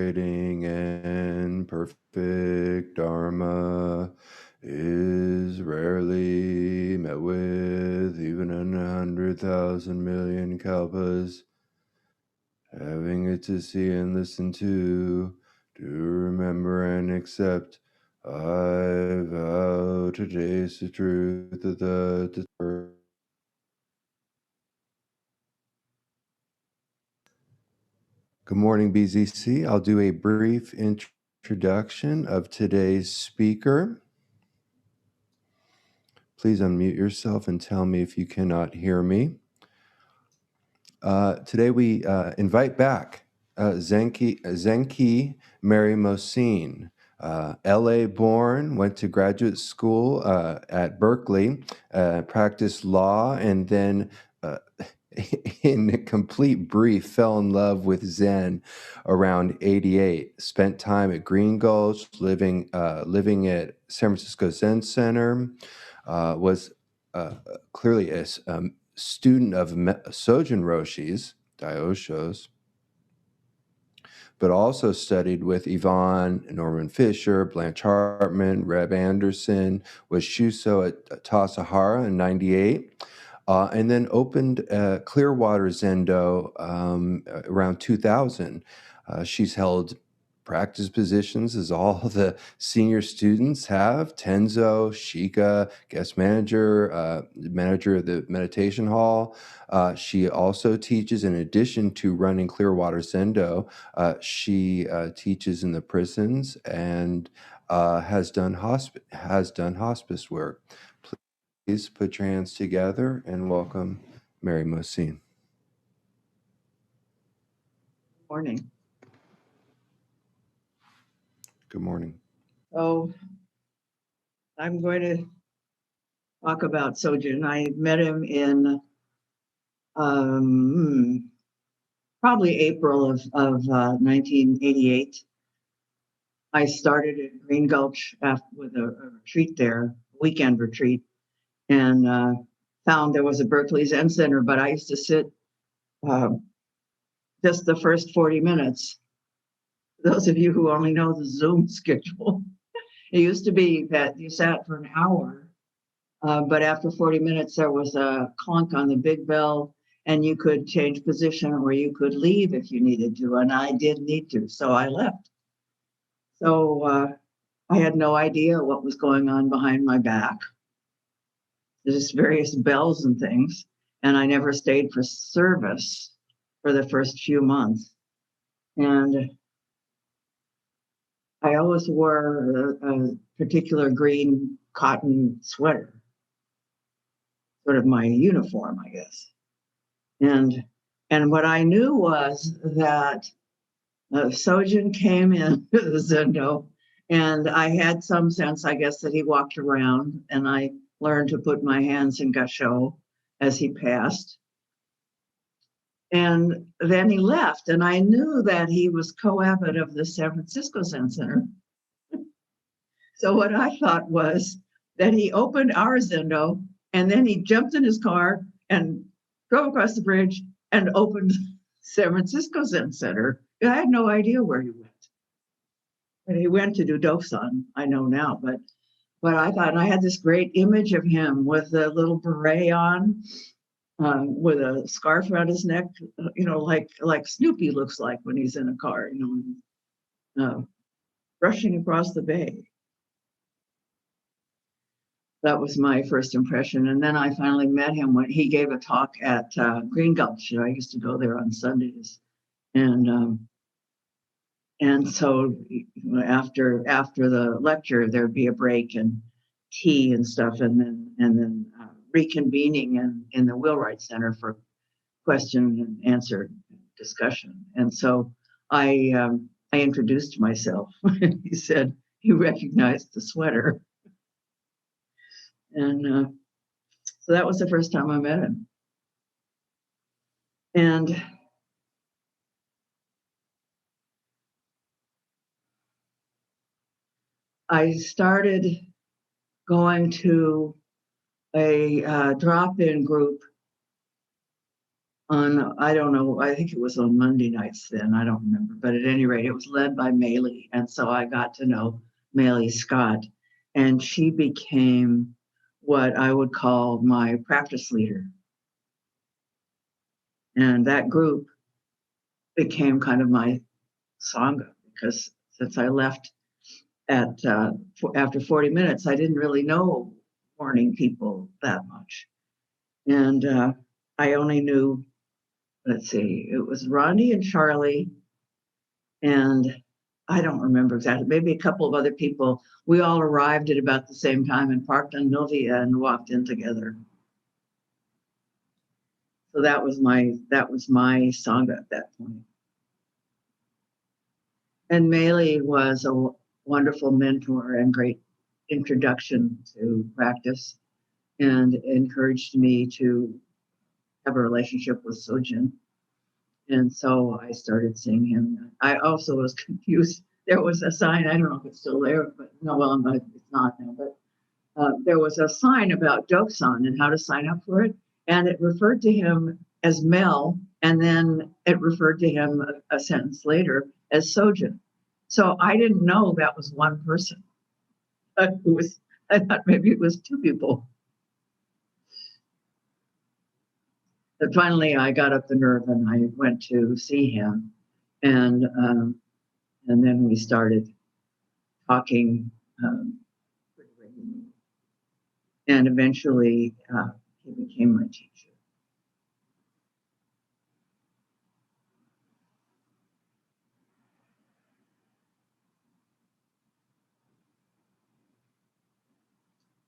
and perfect Dharma is rarely met with, even in 100,000 million kalpas. Having it to see and listen to remember and accept, I vow to taste the truth of the Good morning, BZC. I'll do a brief introduction of today's speaker. Please unmute yourself and tell me if you cannot hear me. Today we invite back Zenki Mary Mocine, LA born, went to graduate school at Berkeley, practiced law, and then in a complete brief, fell in love with Zen around 88. Spent time at Green Gulch, living at San Francisco Zen Center. Was clearly a student of Sojun Roshi's, Daioshos, but also studied with Yvonne, Norman Fisher, Blanche Hartman, Reb Anderson, was Shuso at Tassajara in 98. And then opened Clearwater Zendo around 2000. She's held practice positions as all the senior students have. Tenzo, Shika, guest manager, manager of the meditation hall. She also teaches, in addition to running Clearwater Zendo, she teaches in the prisons and has done hospice work. Please put your hands together and welcome Mary Mocine. Morning. Good morning. Oh, I'm going to talk about Sojun. I met him in probably April of 1988. I started at Green Gulch with a retreat there, weekend retreat, and found there was a Berkeley Zen Center, but I used to sit just the first 40 minutes. Those of you who only know the Zoom schedule, it used to be that you sat for an hour, but after 40 minutes, there was a clunk on the big bell, and you could change position or you could leave if you needed to, and I did need to, so I left. So I had no idea what was going on behind my back. There's various bells and things, and I never stayed for service for the first few months. And I always wore a particular green cotton sweater, sort of my uniform, I guess. And what I knew was that Sojun came in to the Zendo, and I had some sense, I guess, that he walked around, and I learned to put my hands in gassho as he passed. And then he left, and I knew that he was co-abbot of the San Francisco Zen Center. So what I thought was that he opened our Zendo, and then he jumped in his car and drove across the bridge and opened San Francisco Zen Center. I had no idea where he went. And he went to do Dosan, I know now, but I thought, and I had this great image of him with a little beret on, with a scarf around his neck, like Snoopy looks like when he's in a car, rushing across the bay. That was my first impression. And then I finally met him when he gave a talk at Green Gulch. I used to go there on Sundays. And so after the lecture, there'd be a break and tea and stuff, and then reconvening in the Wheelwright Center for question and answer discussion. And so I introduced myself. He said he recognized the sweater. And so that was the first time I met him. And I started going to a drop-in group on, I don't know, I think it was on Monday nights then, I don't remember, but at any rate, it was led by Maylie. And so I got to know Maylie Scott, and she became what I would call my practice leader. And that group became kind of my Sangha, because since I left after 40 minutes, I didn't really know morning people that much. And I only knew, let's see, it was Rondi and Charlie, and I don't remember exactly, maybe a couple of other people. We all arrived at about the same time and parked on Novia and walked in together. So that was my Sangha at that point. And Maylie was a wonderful mentor and great introduction to practice, and encouraged me to have a relationship with Sojun. And so I started seeing him. I also was confused. There was a sign, I don't know if it's still there, but no, well, it's not now, but there was a sign about Doksan and how to sign up for it. And it referred to him as Mel, and then it referred to him a sentence later as Sojun. So I didn't know that was one person. I thought maybe it was two people. But finally, I got up the nerve and I went to see him, and then we started talking pretty regularly. And eventually, he became my teacher.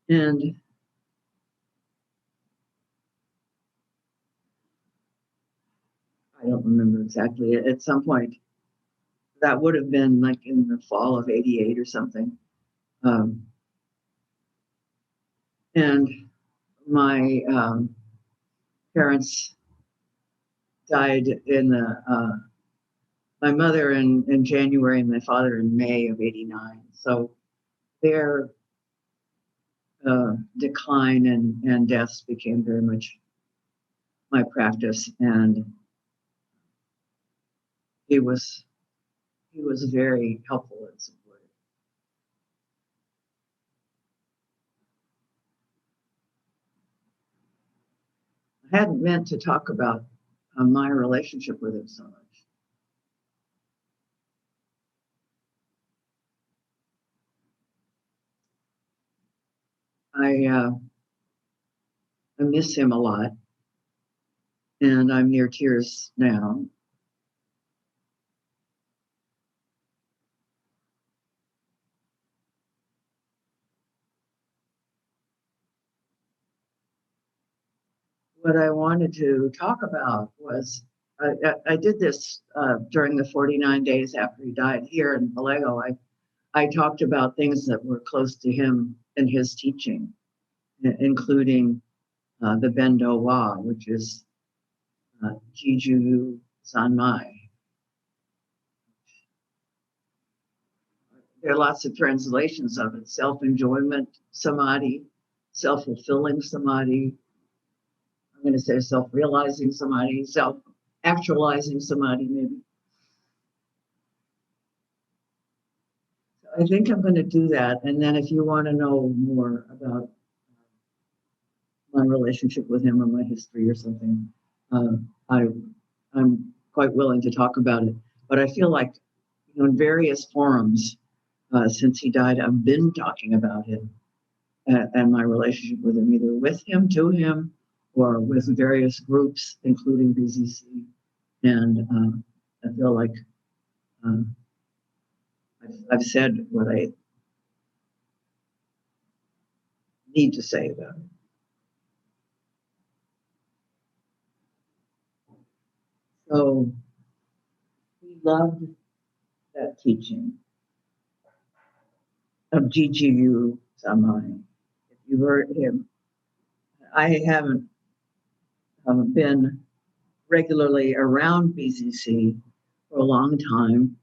And I don't remember exactly. At some point, that would have been like in the fall of '88 or something. Um, and my parents died in my mother in January and my father in May of '89. So their decline and deaths became very much my practice, and he was very helpful and supportive. I hadn't meant to talk about my relationship with him so much. I miss him a lot, and I'm near tears now. What I wanted to talk about was I did this during the 49 days after he died here in Vallejo. I talked about things that were close to him and his teaching, including the Bendo Wa, which is Jiju Zanmai. There are lots of translations of it: self-enjoyment samadhi, self-fulfilling samadhi. I'm going to say self-realizing samadhi, self-actualizing samadhi, maybe. I think I'm going to do that. And then if you want to know more about my relationship with him or my history or something, I'm quite willing to talk about it. But I feel like, in various forums since he died, I've been talking about him and my relationship with him, either with him, to him, or with various groups, including BZC. And I feel like I've said what I need to say about it. So he loved that teaching of GGU Zanmai. If you heard him, I haven't been regularly around BZC for a long time,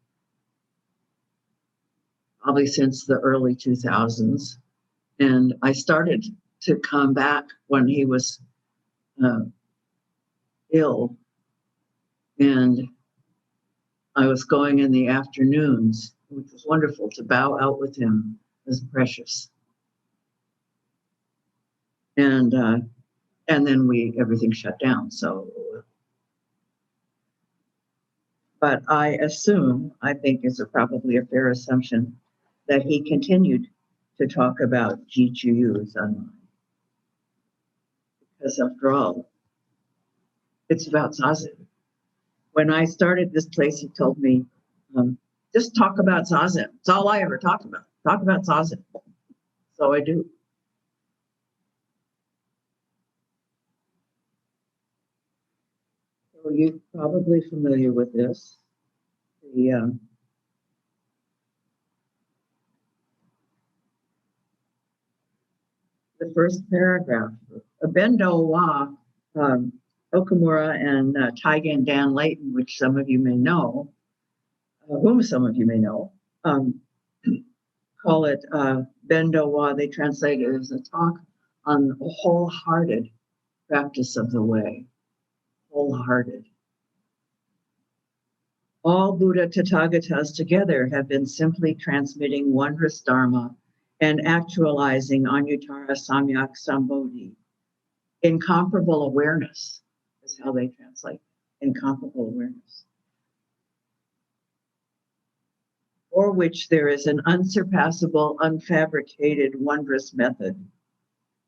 probably since the early 2000s. And I started to come back when he was ill And I was going in the afternoons, which was wonderful to bow out with him. It was precious. And then everything shut down. So, but I think it's probably a fair assumption that he continued to talk about Jichuyu Zanmai. Because after all, it's about Zazen. When I started this place, he told me, just talk about Zazen. It's all I ever talk about. Talk about Zazen. So I do. So you're probably familiar with this. The first paragraph, Bendo Wa, Okamura and Taigen Dan Layton, which some of you may know, whom some of you may know, call it Bendo Wa. They translate it as a talk on a wholehearted practice of the way. Wholehearted. All Buddha Tathagatas together have been simply transmitting wondrous Dharma and actualizing Anuttara Samyak Sambodhi. Incomparable awareness is how they translate. Incomparable awareness. For which there is an unsurpassable, unfabricated, wondrous method.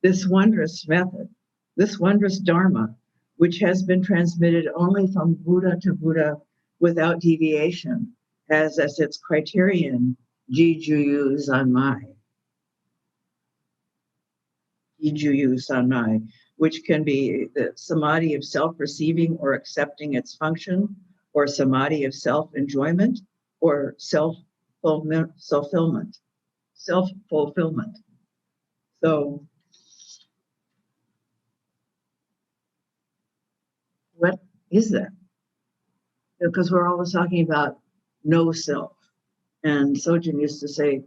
This wondrous method, this wondrous Dharma, which has been transmitted only from Buddha to Buddha without deviation, has as its criterion Jijuyu Zanmai. Jijuyu Zanmai, which can be the samadhi of self-receiving or accepting its function, or samadhi of self-enjoyment, or self-fulfillment. Self-fulfillment. So, what is that? Because we're always talking about no self. And Sojun used to say,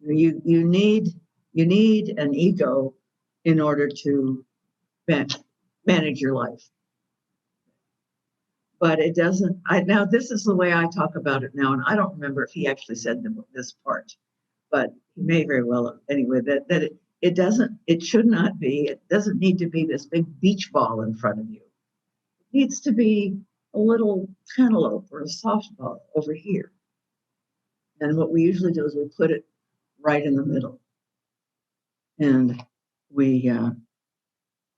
you need an ego in order to manage your life. But it doesn't. Now this is the way I talk about it now, and I don't remember if he actually said this part, but he may very well have. Anyway, that it doesn't. It should not be. It doesn't need to be this big beach ball in front of you. It needs to be a little cantaloupe or a softball over here. And what we usually do is we put it right in the middle, and we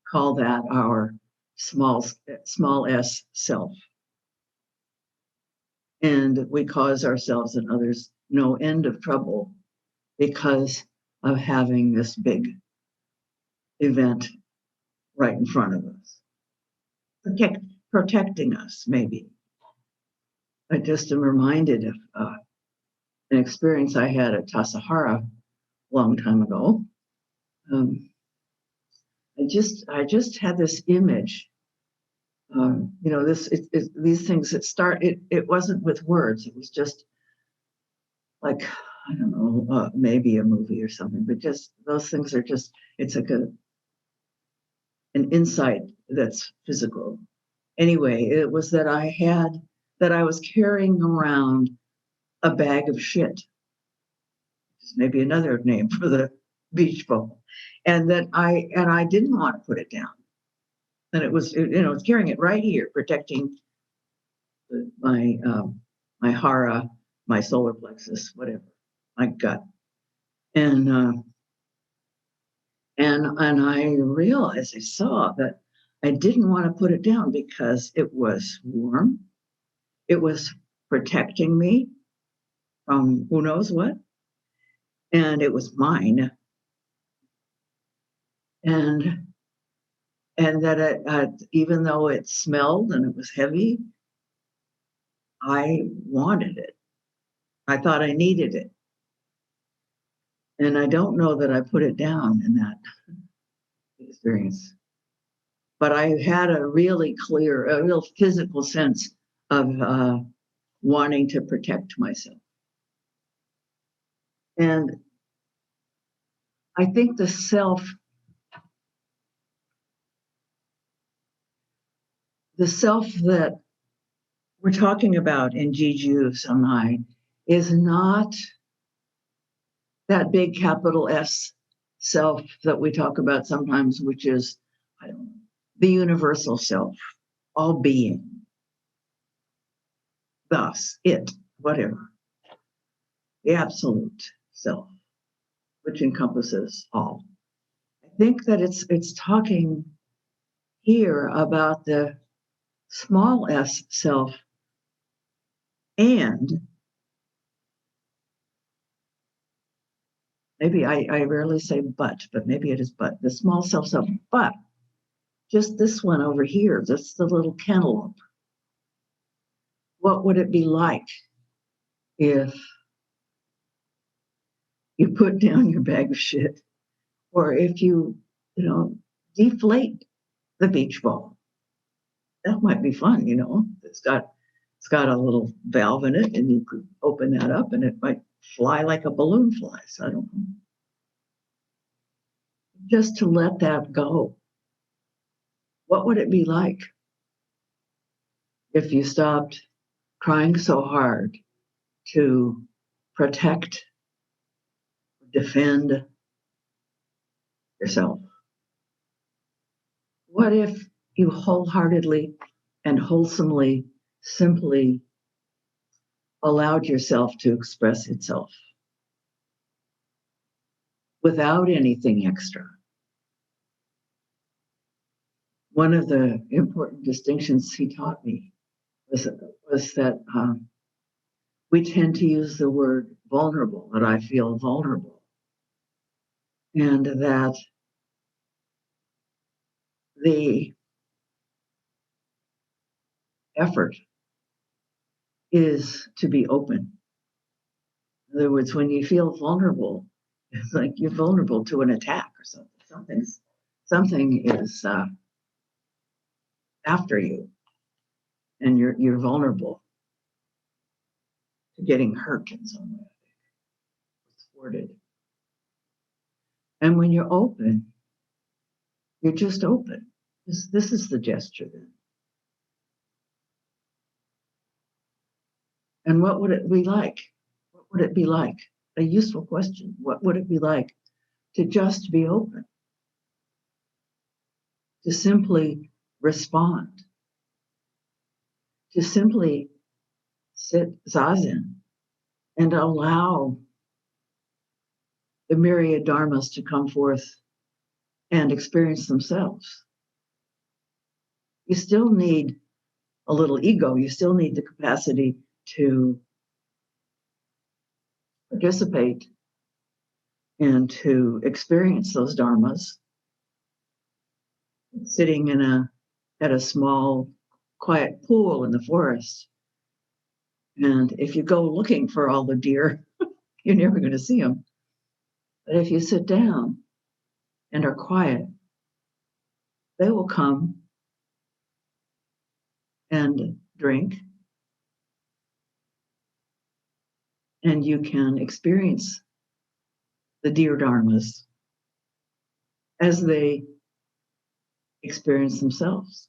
call that our small s self. And we cause ourselves and others no end of trouble because of having this big event right in front of us, protecting us, maybe. I just am reminded of an experience I had at Tassajara a long time ago. I just had this image. These things that start. It wasn't with words. It was just like, I don't know, maybe a movie or something. But just those things are just. It's like an insight that's physical. Anyway, it was that I was carrying around a bag of shit. Maybe another name for the beach ball, and I didn't want to put it down. And it was, it's carrying it right here, protecting my hara, my solar plexus, whatever, my gut. And I realized, I saw that I didn't want to put it down because it was warm. It was protecting me from who knows what. And it was mine. And that even though it smelled and it was heavy, I wanted it. I thought I needed it. And I don't know that I put it down in that experience. But I had a really clear, a real physical sense of wanting to protect myself. And I think the self that we're talking about in Jiju Zanmai is not that big capital S self that we talk about sometimes, which is, I don't know, the universal self, all being, thus, it, whatever, the absolute self, which encompasses all. I think that it's talking here about the small s self and maybe I rarely say but maybe it is but the small self, but just this one over here, just the little cantaloupe. What would it be like if you put down your bag of shit, or if deflate the beach ball? That might be fun, It's got a little valve in it, and you could open that up, and it might fly like a balloon flies. I don't know. Just to let that go. What would it be like if you stopped trying so hard to protect, defend yourself? What if you wholeheartedly and wholesomely simply allowed yourself to express itself without anything extra? One of the important distinctions he taught me was that we tend to use the word vulnerable, that I feel vulnerable, and that the effort is to be open. In other words, when you feel vulnerable, it's like you're vulnerable to an attack or something. Something is after you, and you're vulnerable to getting hurt in some way, thwarted. And when you're open, you're just open. This is the gesture then. And what would it be like? What would it be like? A useful question. What would it be like to just be open? To simply respond? To simply sit zazen and allow the myriad dharmas to come forth and experience themselves? You still need a little ego. You still need the capacity to participate and to experience those dharmas, sitting at a small, quiet pool in the forest. And if you go looking for all the deer, you're never going to see them. But if you sit down and are quiet, they will come and drink, and you can experience the deer dharmas as they experience themselves.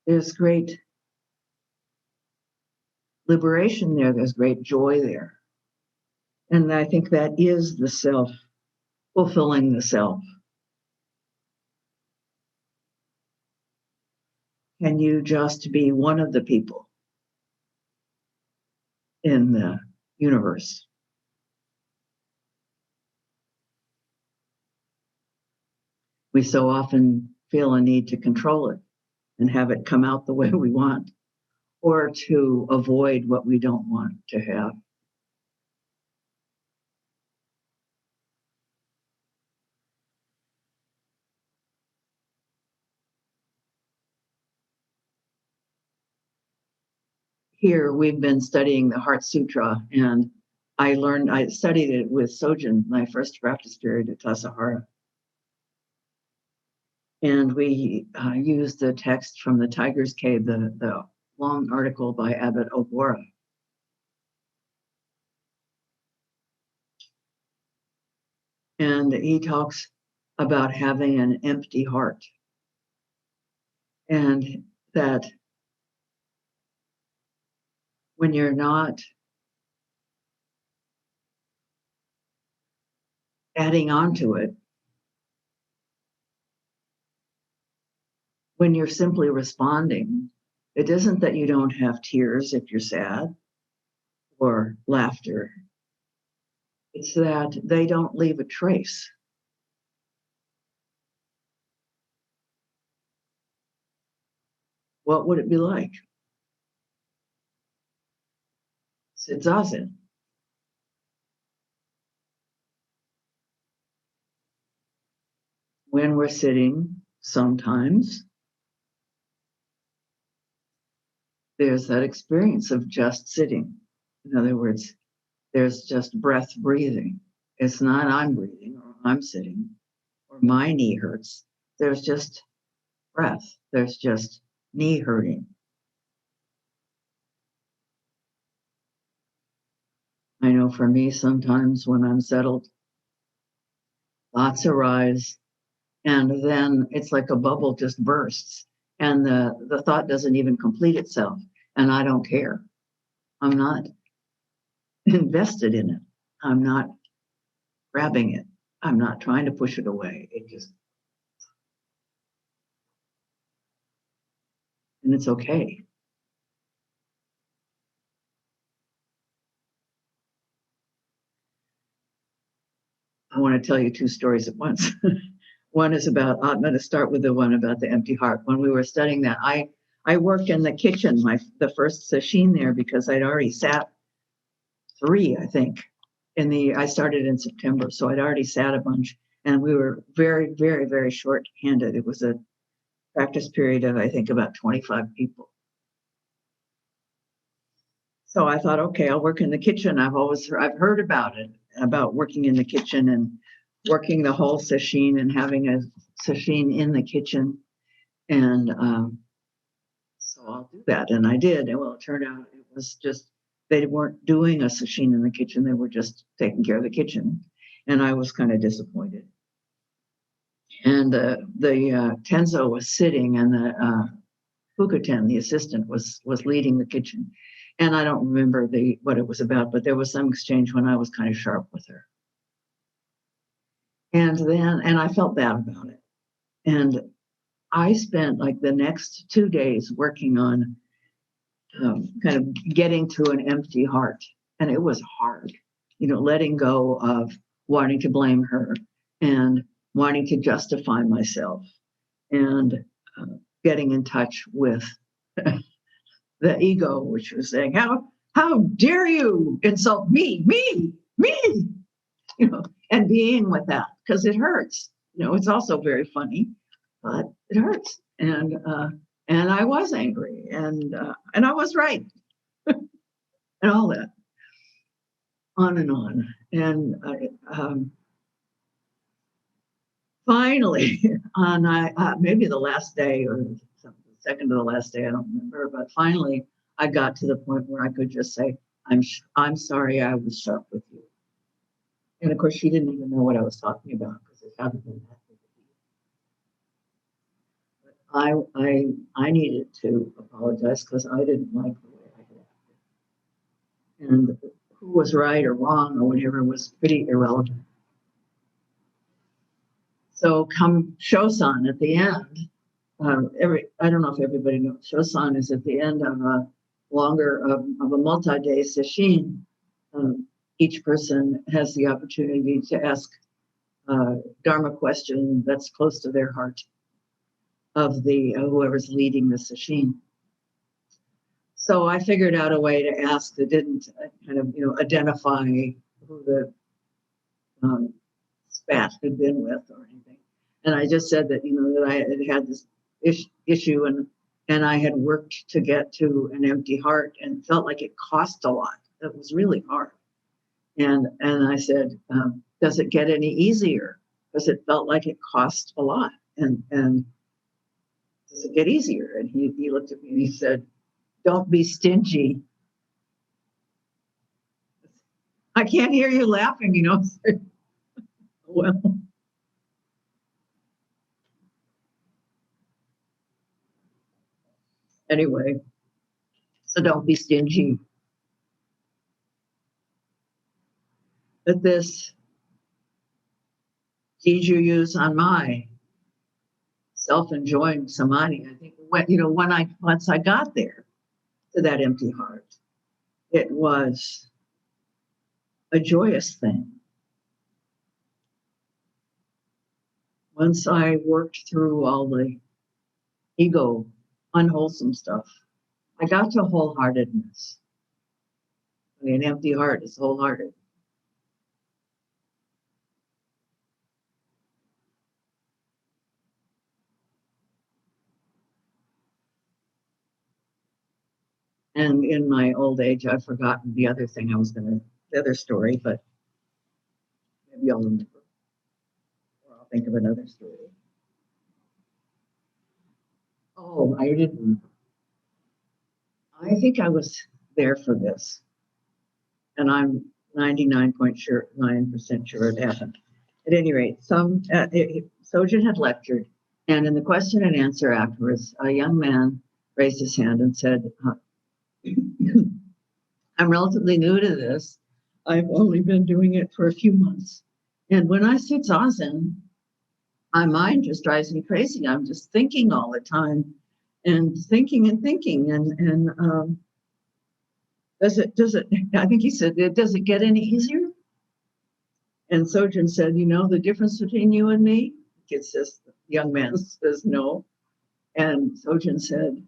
There's great liberation there. There's great joy there. And I think that is the self, fulfilling the self. Can you just be one of the people in the universe? We so often feel a need to control it and have it come out the way we want, or to avoid what we don't want to have. Here we've been studying the Heart Sutra, and I studied it with Sojun, my first practice period at Tassajara. And we used the text from the Tiger's Cave, the long article by Abbot Obora. And he talks about having an empty heart, and that when you're not adding on to it, when you're simply responding, it isn't that you don't have tears if you're sad or laughter. It's that they don't leave a trace. What would it be like? It's zazen. When we're sitting, sometimes there's that experience of just sitting. In other words, there's just breath breathing. It's not I'm breathing or I'm sitting or my knee hurts. There's just breath. There's just knee hurting. I know for me, sometimes when I'm settled, thoughts arise, and then it's like a bubble just bursts, and the thought doesn't even complete itself, and I don't care. I'm not invested in it. I'm not grabbing it. I'm not trying to push it away. It just, and it's okay. I want to tell you two stories at once. One is about, I'm going to start with the one about the empty heart. When we were studying that, I worked in the kitchen, the first session there, because I'd already sat three, I think. I started in September, so I'd already sat a bunch, and we were very, very, very short-handed. It was a practice period of, I think, about 25 people. So I thought, okay, I'll work in the kitchen. I've heard about it, about working in the kitchen and working the whole session and having a session in the kitchen. And so I'll do that. And I did. And well, it turned out it was just, they weren't doing a session in the kitchen. They were just taking care of the kitchen. And I was kind of disappointed. And the Tenzo was sitting, and the Fukuten, the assistant, was leading the kitchen. And I don't remember what it was about, but there was some exchange when I was kind of sharp with her. And I felt bad about it. And I spent like the next 2 days working on kind of getting to an empty heart. And it was hard, letting go of wanting to blame her and wanting to justify myself and getting in touch with the ego, which was saying, how dare you insult me, and being with that, because it hurts. It's also very funny, but it hurts. And I was angry, and I was right, and all that, on and on. And finally, on maybe the last day or the second to the last day, I don't remember, but finally I got to the point where I could just say, I'm sorry I was sharp with you. And of course, she didn't even know what I was talking about because it hadn't been that big a deal. I needed to apologize because I didn't like the way I had acted. And who was right or wrong or whatever was pretty irrelevant. So come Shosan at the end, I don't know if everybody knows, Shosan is at the end of a multi-day session. Each person has the opportunity to ask a Dharma question that's close to their heart of the whoever's leading the session. So I figured out a way to ask that didn't kind of identify who the spat had been with or anything. And I just said that, that I had this issue and I had worked to get to an empty heart and felt like it cost a lot. It was really hard. And I said, does it get any easier? Because it felt like it cost a lot. And does it get easier? And he looked at me and he said, don't be stingy. I can't hear you laughing, Well, anyway, so don't be stingy. But this Jiju Zanmai, self-enjoying samadhi, I think once I got there to that empty heart, it was a joyous thing. Once I worked through all the ego, unwholesome stuff, I got to wholeheartedness. I mean, an empty heart is wholehearted. And in my old age, I've forgotten the other story, but maybe I'll remember, or I'll think of another story. Oh, I didn't. I think I was there for this, and I'm 99.9% sure it happened. At any rate, Sojun had lectured, and in the question and answer afterwards, a young man raised his hand and said, I'm relatively new to this. I've only been doing it for a few months. And when I sit zazen, my mind just drives me crazy. I'm just thinking all the time and thinking and thinking. And does it, I think he said, does it get any easier? And Sojun said, the difference between you and me? It says, the young man says no. And Sojun said,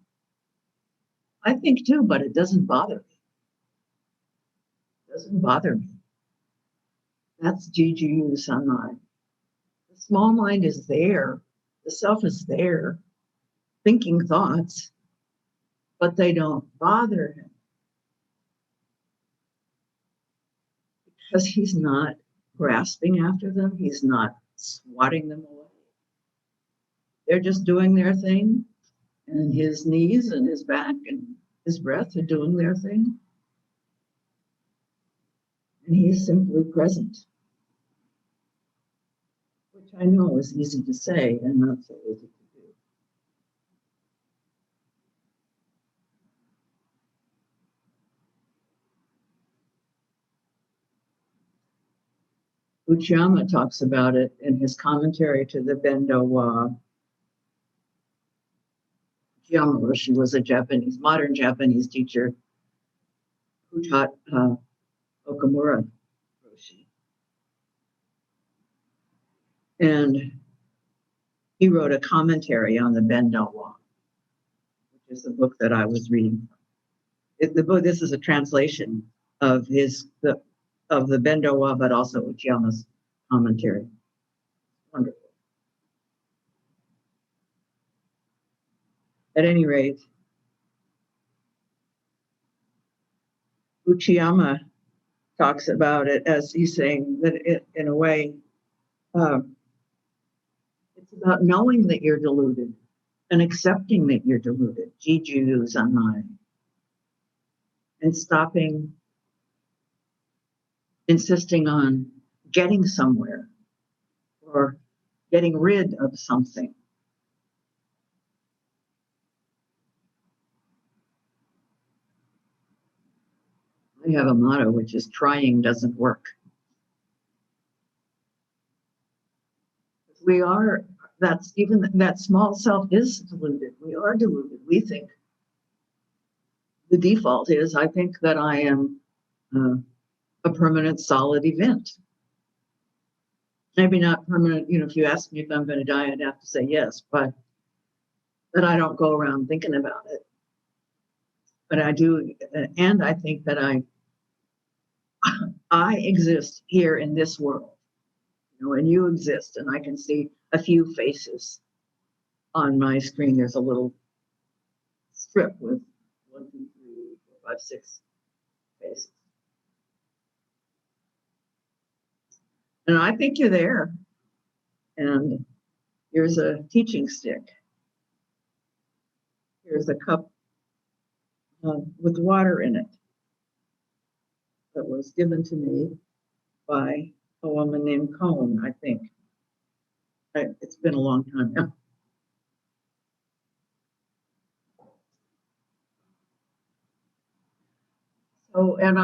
I think too, but it doesn't bother me. It doesn't bother me. That's Jiju Sanmai. The small mind is there. The self is there, thinking thoughts, but they don't bother him because he's not grasping after them. He's not swatting them away. They're just doing their thing, and his knees and his back and his breath are doing their thing. And he is simply present, which I know is easy to say and not so easy to do. Uchiyama talks about it in his commentary to the Bendo Wa. Uchiyama Roshi was a modern Japanese teacher who taught Okamura Roshi. And he wrote a commentary on the Bendo Wa, which is the book that I was reading. This is a translation of the Bendo Wa, but also Uchiyama's commentary. Wonderful. At any rate, Uchiyama talks about it as he's saying that in a way, it's about knowing that you're deluded and accepting that you're deluded, Jiju Zanmai, and stopping insisting on getting somewhere or getting rid of something. I have a motto, which is trying doesn't work. That small self is deluded. We are deluded. We think the default is, I think that I am a permanent solid event. Maybe not permanent, if you ask me if I'm going to die, I'd have to say yes, but I don't go around thinking about it. But I do, and I think that I exist here in this world, and you exist, and I can see a few faces on my screen. There's a little strip with 1, 2, 3, 4, 5, 6 faces. And I think you're there. And here's a teaching stick. Here's a cup with water in it that was given to me by a woman named Cohen, I think. It's been a long time now. So So, and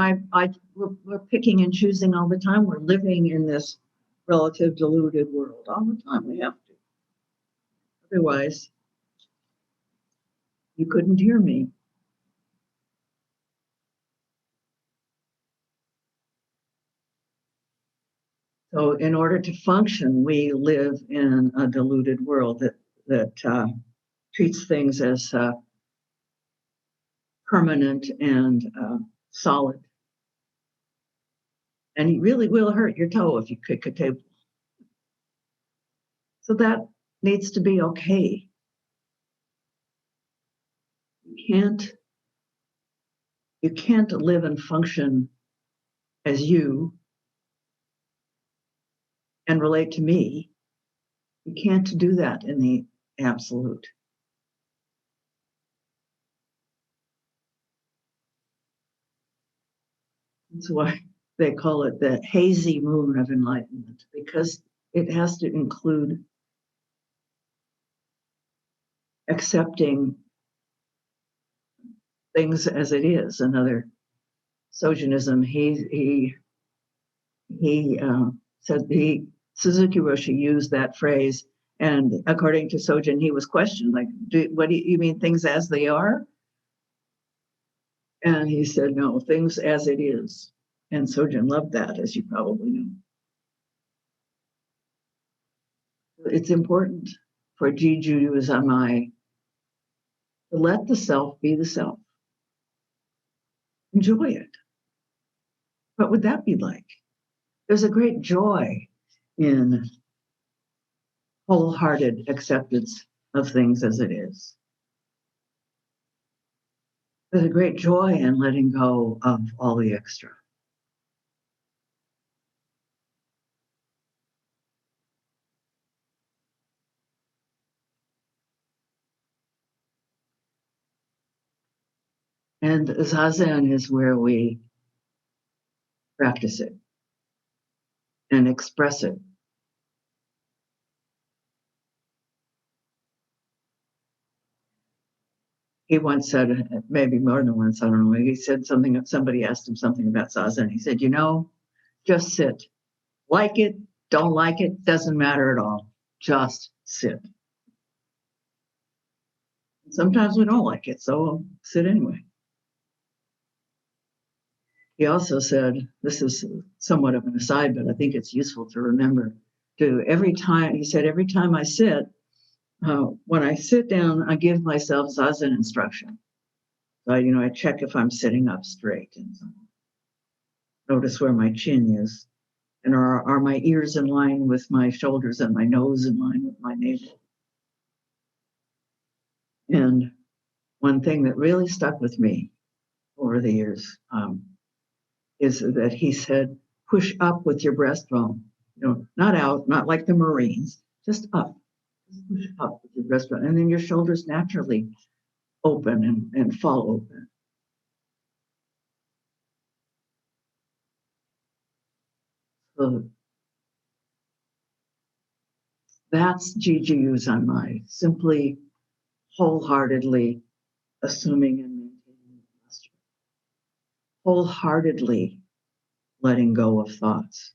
we're picking and choosing all the time. We're living in this relative deluded world all the time. We have to. Otherwise, you couldn't hear me. So, in order to function, we live in a deluded world that treats things as permanent and solid. And it really will hurt your toe if you kick a table. So that needs to be okay. You can't live and function as you and relate to me. You can't do that in the absolute. That's why they call it the hazy moon of enlightenment, because it has to include accepting things as it is. Another Sojunism, he said Suzuki Roshi used that phrase, and according to Sojun, he was questioned, like, what do you mean things as they are? And he said, no, things as it is. And Sojun loved that, as you probably know. It's important for Jiju Zanmai to let the self be the self. Enjoy it. What would that be like? There's a great joy in wholehearted acceptance of things as it is. There's a great joy in letting go of all the extra. And Zazen is where we practice it and express it. He once said, maybe more than once, I don't know, he said something, somebody asked him something about Zazen. He said, just sit. Like it, don't like it, doesn't matter at all. Just sit. Sometimes we don't like it, so we'll sit anyway. He also said, this is somewhat of an aside, but I think it's useful to remember, every time I sit, when I sit down, I give myself Zazen instruction. So, I check if I'm sitting up straight and so notice where my chin is. And are my ears in line with my shoulders and my nose in line with my navel? And one thing that really stuck with me over the years is that he said, push up with your breastbone. Not out, not like the Marines, just up. Just push up with your breastbone. And then your shoulders naturally open and fall open. So that's Jiju Zanmai, simply wholeheartedly assuming and maintaining posture, wholeheartedly letting go of thoughts,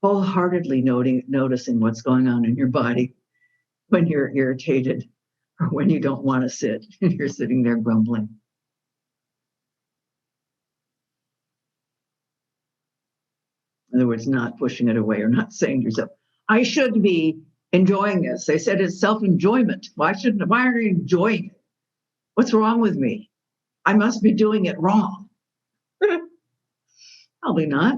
wholeheartedly noticing what's going on in your body when you're irritated or when you don't want to sit and you're sitting there grumbling. In other words, not pushing it away or not saying to yourself, I should be enjoying this. They said it's self-enjoyment. Why aren't you enjoying it? What's wrong with me? I must be doing it wrong. Probably not.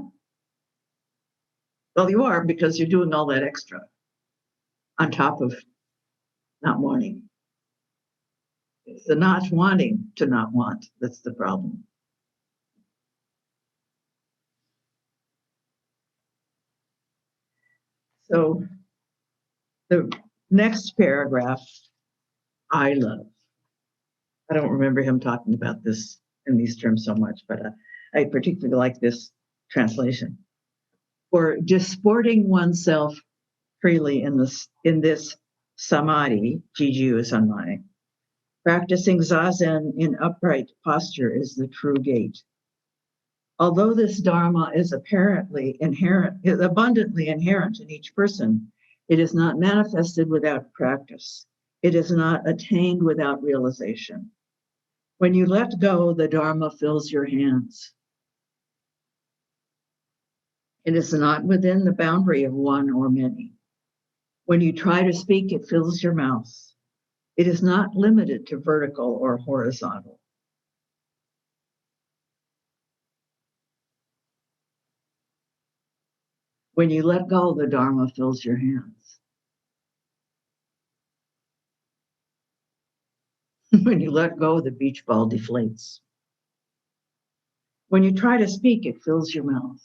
Well, you are, because you're doing all that extra on top of not wanting. It's the not wanting to not want that's the problem. So the next paragraph I love. I don't remember him talking about this in these terms so much, but I particularly like this translation. For disporting oneself freely in this samadhi, Jiju Zanmai. Practicing zazen in upright posture is the true gate. Although this dharma is abundantly inherent in each person, it is not manifested without practice. It is not attained without realization. When you let go, the dharma fills your hands. It is not within the boundary of one or many. When you try to speak, it fills your mouth. It is not limited to vertical or horizontal. When you let go, the dharma fills your hands. When you let go, the beach ball deflates. When you try to speak, it fills your mouth,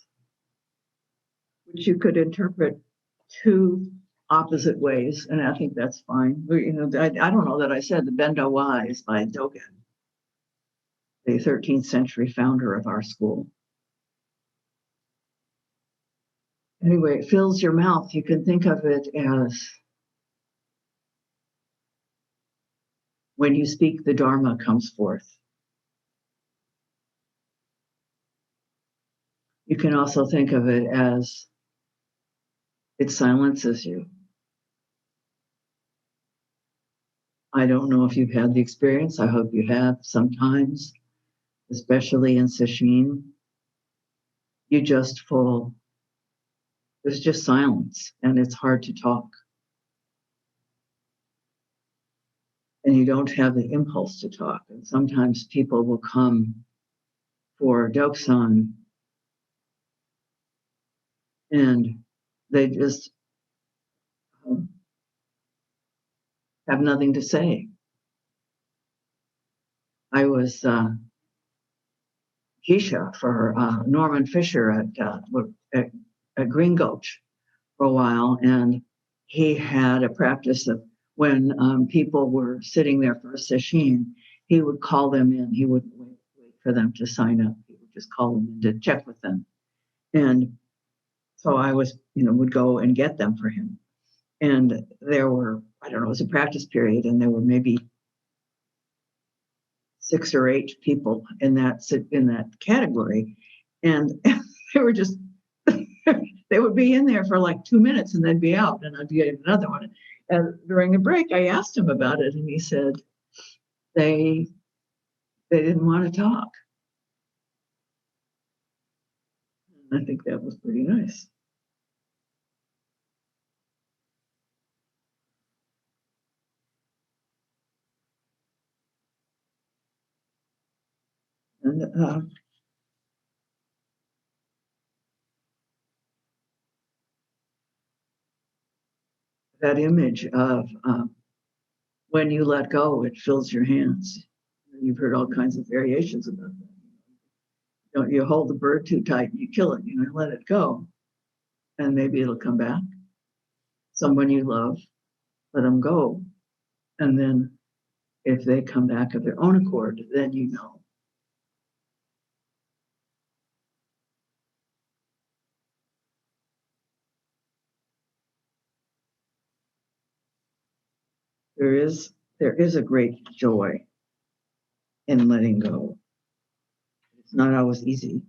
which you could interpret two opposite ways, and I think that's fine. I don't know that I said the Bendo Wise by Dogen, the 13th century founder of our school. Anyway, it fills your mouth. You can think of it as when you speak, the Dharma comes forth. You can also think of it as it silences you. I don't know if you've had the experience. I hope you have sometimes, especially in Sesshin. You just fall. There's just silence, and it's hard to talk. And you don't have the impulse to talk. And sometimes people will come for Doksan, and they just have nothing to say. I was Keisha for Norman Fisher at Green Gulch for a while, and he had a practice of when people were sitting there for a sesshin, he would call them in. He wouldn't wait for them to sign up. He would just call them in to check with them. And so I would go and get them for him. And there were, I don't know, it was a practice period, and there were maybe 6 or 8 people in that category. And they were just, they would be in there for like 2 minutes and they'd be out, and I'd get another one. And during the break, I asked him about it, and he said they didn't want to talk. And I think that was pretty nice. And that image of when you let go, it fills your hands. You've heard all kinds of variations about that. Don't you hold the bird too tight and you kill it, let it go. And maybe it'll come back. Someone you love, let them go. And then if they come back of their own accord, then you know. There is a great joy in letting go. It's not always easy.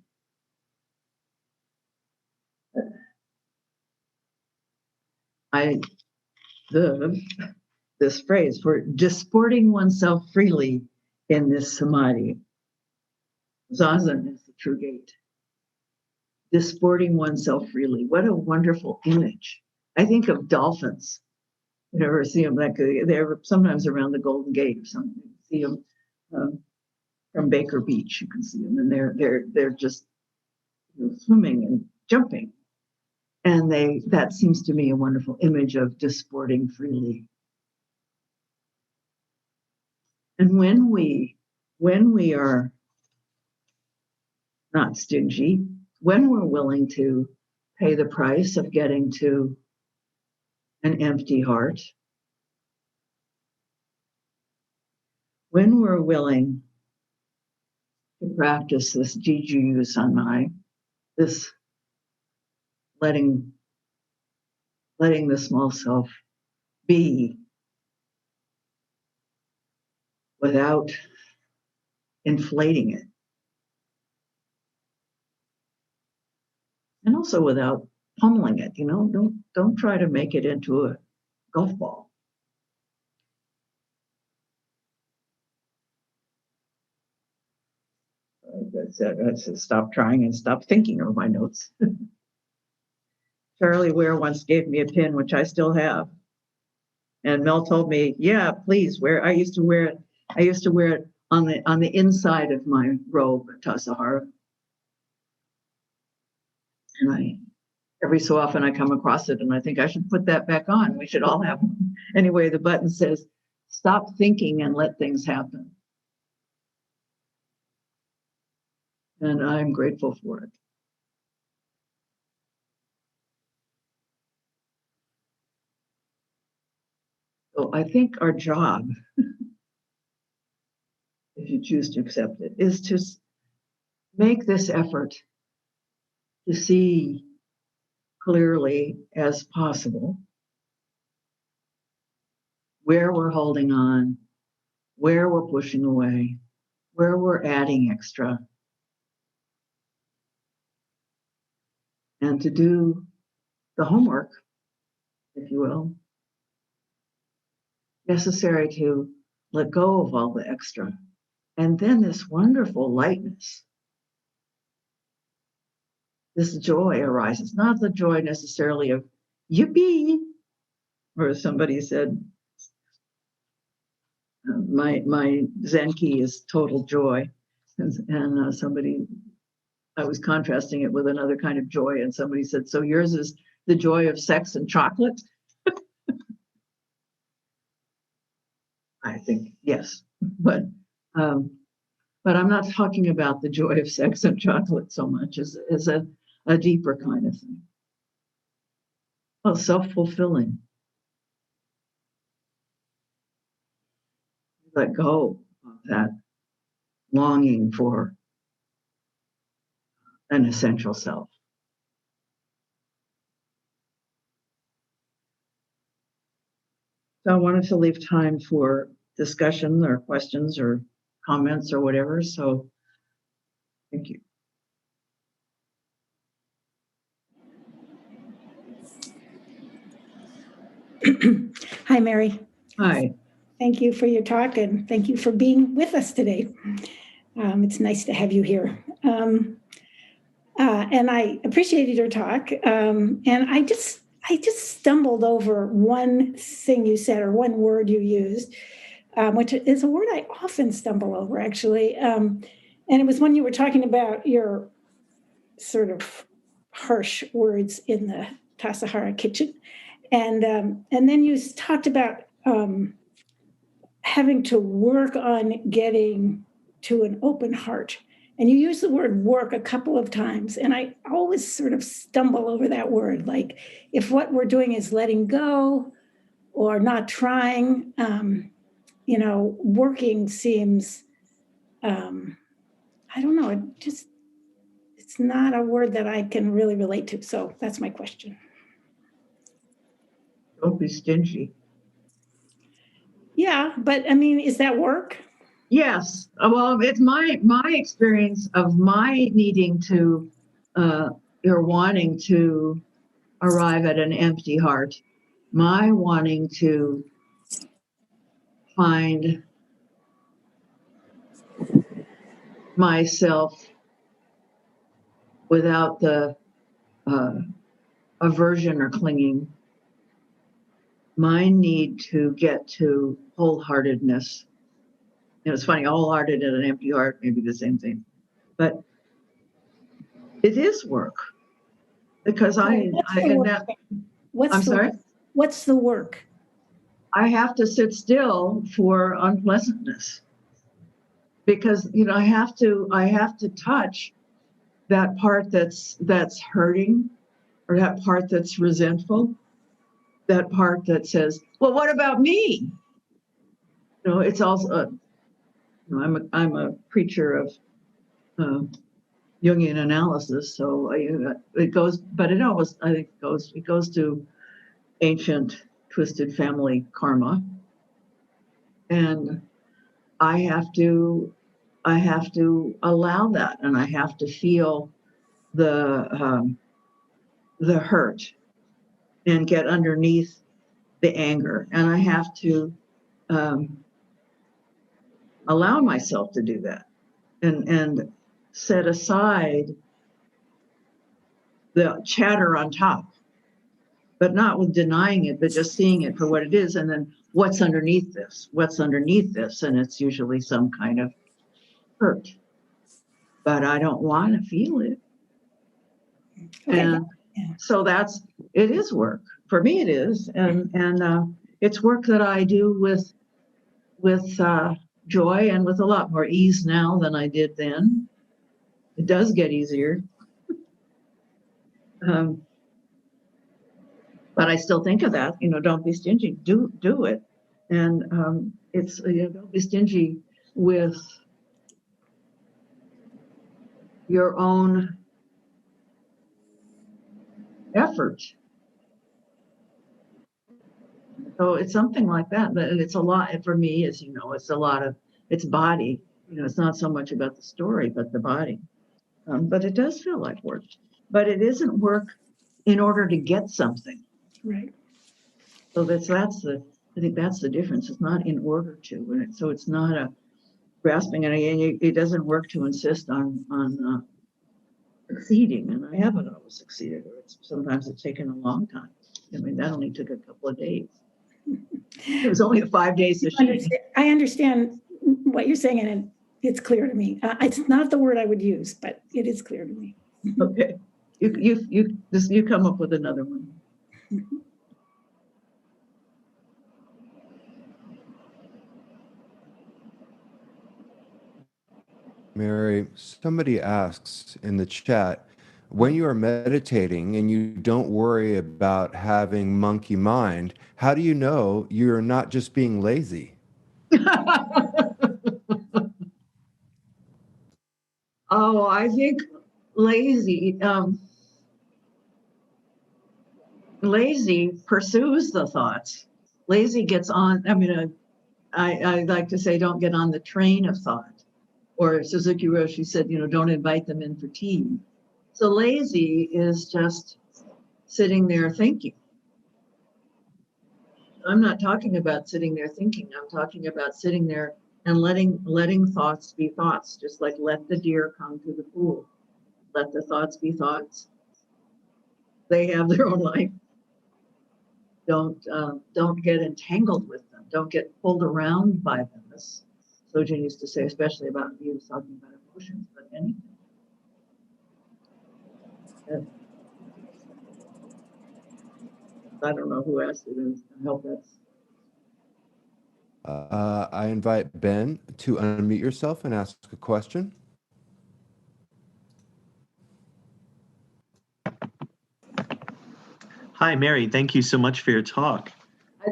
This phrase for disporting oneself freely in this samadhi. Zazen is the true gate. Disporting oneself freely. What a wonderful image. I think of dolphins. You never see them they're sometimes around the Golden Gate or something. You see them from Baker Beach. You can see them, and they're just swimming and jumping. And that seems to me a wonderful image of disporting freely. And when we are not stingy, when we're willing to pay the price of getting to an empty heart, when we're willing to practice this Jiju Zanmai, this letting the small self be without inflating it. And also without pummeling it, don't try to make it into a golf ball. That's stop trying and stop thinking of my notes. Charlie Ware once gave me a pin, which I still have. And Mel told me, yeah, please wear. I used to wear it on the inside of my robe at Tassajara. And every so often I come across it and I think I should put that back on. We should all have one. Anyway, the button says, stop thinking and let things happen. And I'm grateful for it. So I think our job, if you choose to accept it, is to make this effort to see clearly as possible where we're holding on, where we're pushing away, where we're adding extra, and to do the homework, if you will, necessary to let go of all the extra. And then this wonderful lightness, this joy arises, not the joy necessarily of yippee, or as somebody said, my Zen key is total joy. And somebody, I was contrasting it with another kind of joy, and somebody said, so yours is the joy of sex and chocolate? I think yes, but I'm not talking about the joy of sex and chocolate so much as a deeper kind of thing. Well, self-fulfilling. Let go of that longing for an essential self. So I wanted to leave time for discussion or questions or comments or whatever. So thank you. Hi, Mary. Hi. Thank you for your talk and thank you for being with us today. It's nice to have you here. And I appreciated your talk. And I just stumbled over one thing you said or one word you used, which is a word I often stumble over, actually. And it was when you were talking about your sort of harsh words in the Tassajara kitchen. And then you talked about having to work on getting to an open heart. And you use the word work a couple of times. And I always sort of stumble over that word. Like if what we're doing is letting go or not trying, working seems, I don't know, it's not a word that I can really relate to. So that's my question. Don't be stingy. Yeah, but I mean, is that work? Yes. Well, it's my experience of my needing to, or wanting to arrive at an empty heart, my wanting to find myself without the aversion or clinging, my need to get to wholeheartedness. It's funny, wholehearted and an empty heart may be the same thing, but it is work because What's the work? I have to sit still for unpleasantness because I have to touch that part that's hurting, or that part that's resentful, that part that says, well, what about me? It's also I'm a preacher of Jungian analysis, so it goes, but it always, I think, it goes to ancient twisted family karma, and I have to allow that, and I have to feel the hurt and get underneath the anger, and I have to allow myself to do that, and set aside the chatter on top, but not with denying it, but just seeing it for what it is, and then what's underneath this? What's underneath this? And it's usually some kind of hurt, but I don't want to feel it. Okay. And so it is work for me. It is, and it's work that I do with joy and with a lot more ease now than I did then. It does get easier, but I still think of that. Don't be stingy. Do it, and it's don't be stingy with your own effort. So it's something like that. But it's a lot for me, as you know. It's a lot of it's body. It's not so much about the story, but the body. But it does feel like work. But it isn't work in order to get something. Right. So I think that's the difference. It's not in order to, so it's not a grasping, and it doesn't work to insist on succeeding. And I haven't always succeeded. Sometimes it's taken a long time. I mean, that only took a couple of days. It was only a 5-day session. I understand what you're saying, and it's clear to me. It's not the word I would use, but it is clear to me. Okay, you come up with another one. Mary, somebody asks in the chat, when you are meditating and you don't worry about having monkey mind, how do you know you're not just being lazy? Oh, I think lazy pursues the thoughts. Lazy gets on. I mean, I like to say, don't get on the train of thought. Or Suzuki Roshi said, don't invite them in for tea. So lazy is just sitting there thinking. I'm not talking about sitting there thinking. I'm talking about sitting there and letting thoughts be thoughts, just like let the deer come to the pool. Let the thoughts be thoughts. They have their own life. Don't get entangled with them. Don't get pulled around by them. As Sojun used to say, especially about he was talking about emotions, but anything. I don't know who asked it. I hope that's. I invite Ben to unmute yourself and ask a question. Hi, Mary. Thank you so much for your talk.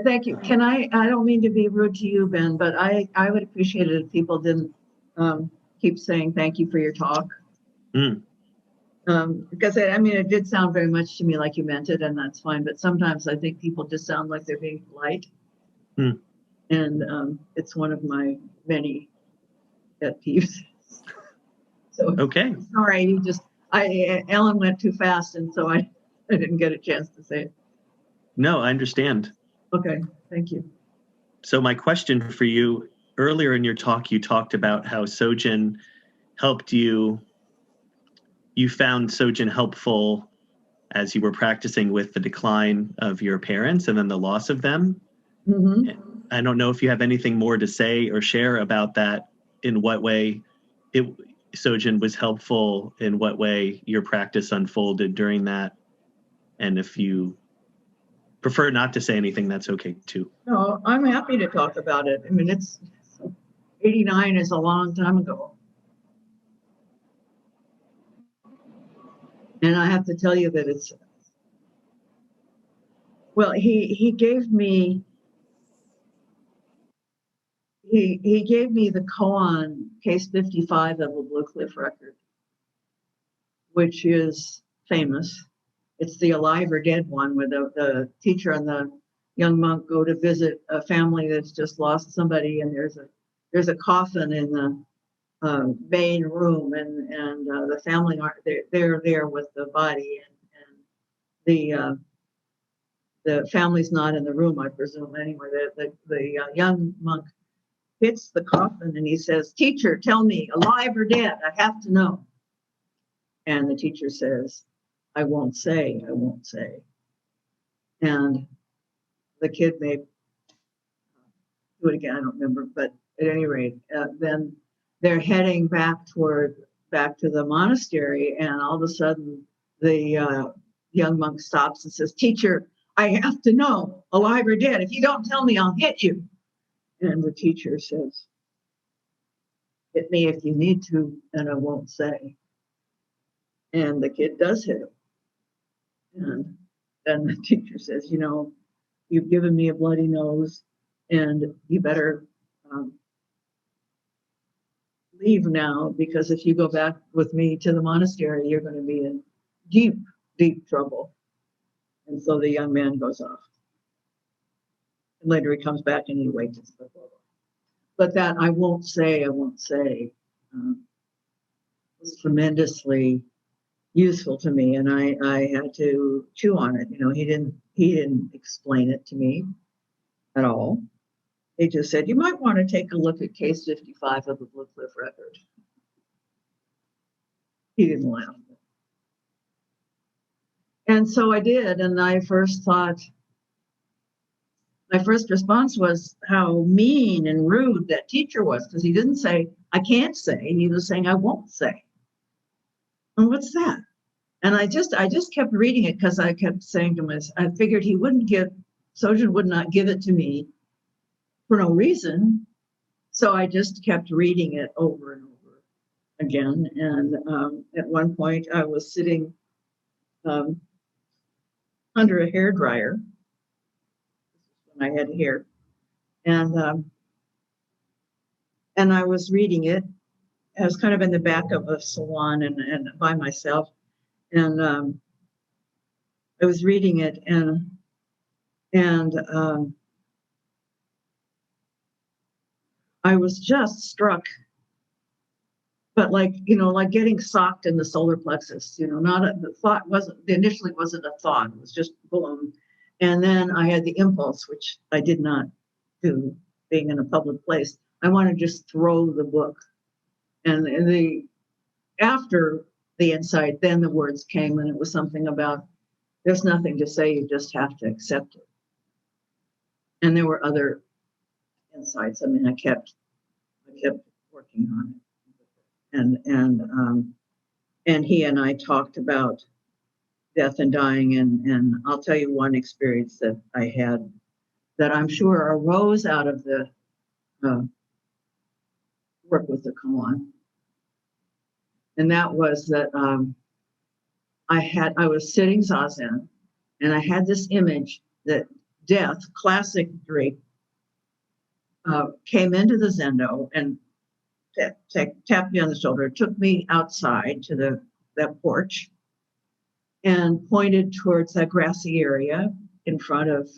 Thank you. I don't mean to be rude to you, Ben, but I would appreciate it if people didn't keep saying thank you for your talk. Because it did sound very much to me like you meant it, and that's fine. But sometimes I think people just sound like they're being polite. And it's one of my many pet peeves. So okay. Sorry, Ellen went too fast, and so I didn't get a chance to say it. No, I understand. Okay, thank you. So my question for you, earlier in your talk, you talked about how Sojun helped you. You found Sojun helpful as you were practicing with the decline of your parents and then the loss of them. I don't know if you have anything more to say or share about that, in what way Sojun was helpful, in what way your practice unfolded during that. And if you prefer not to say anything, that's okay too. No, I'm happy to talk about it. 89 is a long time ago. And I have to tell you that he gave me the koan case 55 of the Blue Cliff record, which is famous. It's the alive or dead one, where the teacher and the young monk go to visit a family that's just lost somebody, and there's there's a coffin in the main room, and the family aren't there. They're there with the body, and the family's not in the room, I presume. Anyway, the young monk hits the coffin and he says, "Teacher, tell me, alive or dead? I have to know." And the teacher says, "I won't say, I won't say." And the kid may do it again, I don't remember, but at any rate, then they're heading back to the monastery, and all of a sudden the young monk stops and says, "Teacher, I have to know, alive or dead. If you don't tell me, I'll hit you." And the teacher says, "Hit me if you need to, and I won't say." And the kid does hit him. And then the teacher says, "You've given me a bloody nose, and you better leave now, because if you go back with me to the monastery, you're going to be in deep, deep trouble." And so the young man goes off. And later he comes back and he awakens. But that "I won't say, I won't say" was tremendously useful to me, and I had to chew on it. He didn't explain it to me at all. He just said, "You might want to take a look at case 55 of the Blue Cliff record." He didn't laugh. And so I did, and my first response was how mean and rude that teacher was, because he didn't say, "I can't say," he was saying, "I won't say." And what's that? And I just kept reading it, because I kept saying to myself, I figured Sojun would not give it to me for no reason. So I just kept reading it over and over again. And at one point I was sitting under a hairdryer when I had hair. And I was reading it. I was kind of in the back of a salon and by myself. And I was reading it, and I was just struck, but like getting socked in the solar plexus. Initially wasn't a thought. It was just boom, and then I had the impulse, which I did not do, being in a public place. I want to just throw the book, and after the insight, then the words came, and it was something about, there's nothing to say, you just have to accept it. And there were other insights. I mean, I kept working on it, and he and I talked about death and dying, and I'll tell you one experience that I had that I'm sure arose out of the work with the koan. And that was that I was sitting zazen, and I had this image that death, classic Drake, came into the zendo and tapped me on the shoulder, took me outside to that porch, and pointed towards that grassy area in front of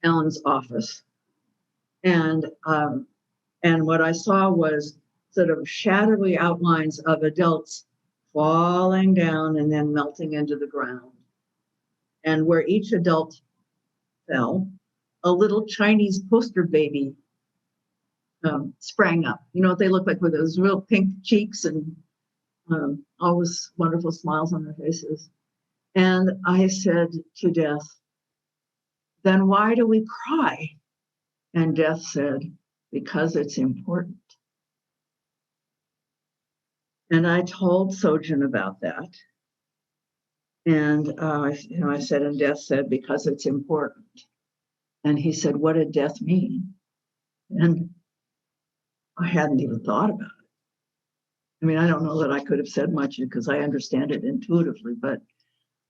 Ellen's office. And what I saw was sort of shadowy outlines of adults falling down and then melting into the ground. And where each adult fell, a little Chinese poster baby sprang up. You know what they look like, with those real pink cheeks and always wonderful smiles on their faces. And I said to Death, "Then why do we cry?" And Death said, "Because it's important." And I told Sojun about that. And I said, and Death said, "Because it's important." And he said, "What did death mean?" And I hadn't even thought about it. I mean, I don't know that I could have said much because I understand it intuitively, but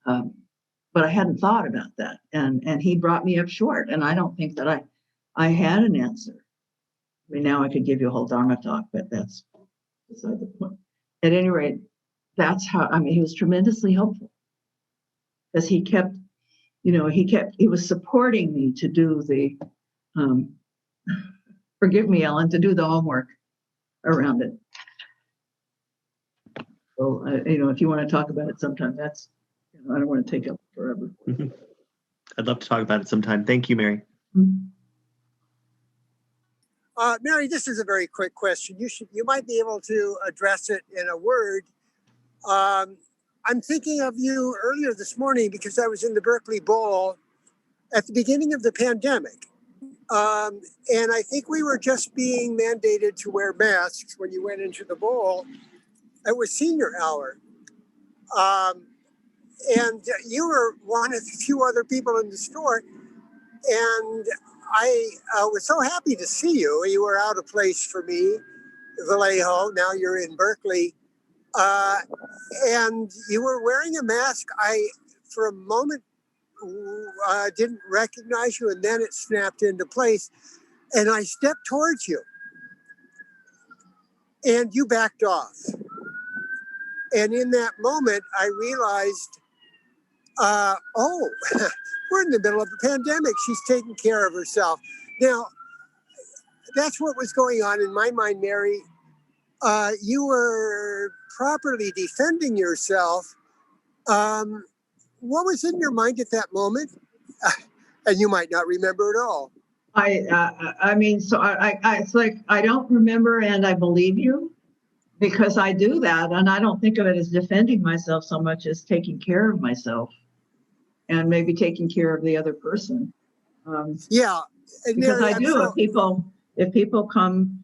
I hadn't thought about that. And he brought me up short, and I don't think that I had an answer. I mean, now I could give you a whole Dharma talk, but that's beside the point. At any rate, that's how, I mean, he was tremendously helpful, because he was supporting me to do forgive me, Ellen, to do the homework around it. So, if you want to talk about it sometime, that's, I don't want to take up forever. Mm-hmm. I'd love to talk about it sometime. Thank you, Mary. Mm-hmm. Mary, this is a very quick question. You might be able to address it in a word. I'm thinking of you earlier this morning because I was in the Berkeley Bowl at the beginning of the pandemic. And I think we were just being mandated to wear masks when you went into the bowl. It was senior hour. And you were one of the few other people in the store. And I was so happy to see you. You were out of place for me, Vallejo. Now you're in Berkeley. And you were wearing a mask. I, for a moment, didn't recognize you, and then it snapped into place. And I stepped towards you, and you backed off. And in that moment, I realized, oh, we're in the middle of a pandemic. She's taking care of herself. Now, that's what was going on in my mind, Mary. You were properly defending yourself. What was in your mind at that moment? And you might not remember at all. It's like, I don't remember, and I believe you because I do that. And I don't think of it as defending myself so much as taking care of myself and maybe taking care of the other person. Yeah. And because Mary, I do. If people come,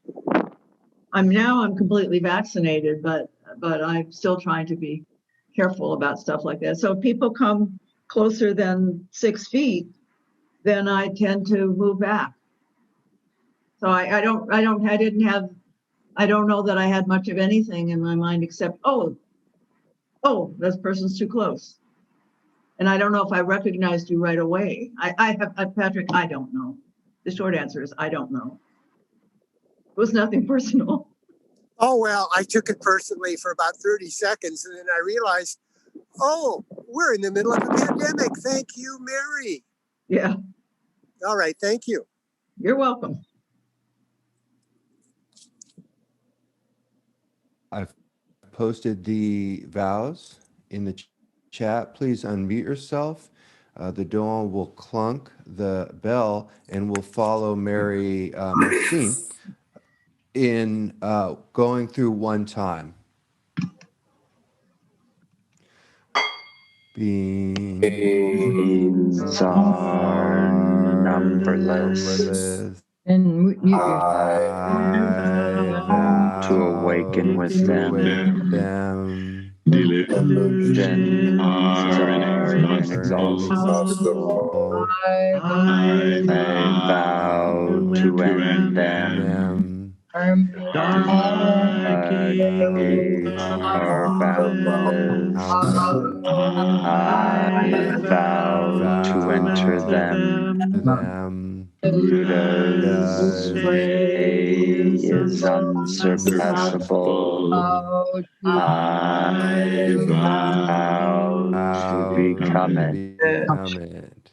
I'm completely vaccinated, but I'm still trying to be careful about stuff like that. So if people come closer than 6 feet, then I tend to move back. So I don't know that I had much of anything in my mind except, oh, this person's too close. And I don't know if I recognized you right away. Patrick, I don't know. The short answer is I don't know. It was nothing personal. Oh, well, I took it personally for about 30 seconds. And then I realized, oh, we're in the middle of a pandemic. Thank you, Mary. Yeah. All right. Thank you. You're welcome. I've posted the vows in the chat. Please unmute yourself. The Dawn will clunk the bell and will follow Mary Mocine in going through one time. Beings are numberless. And I vow to awaken with them. Delusions are inexhaustible. I vow to end them. Dark gates are boundless. I vow to enter them. Buddha's way is unsurpassable. I vow to become it.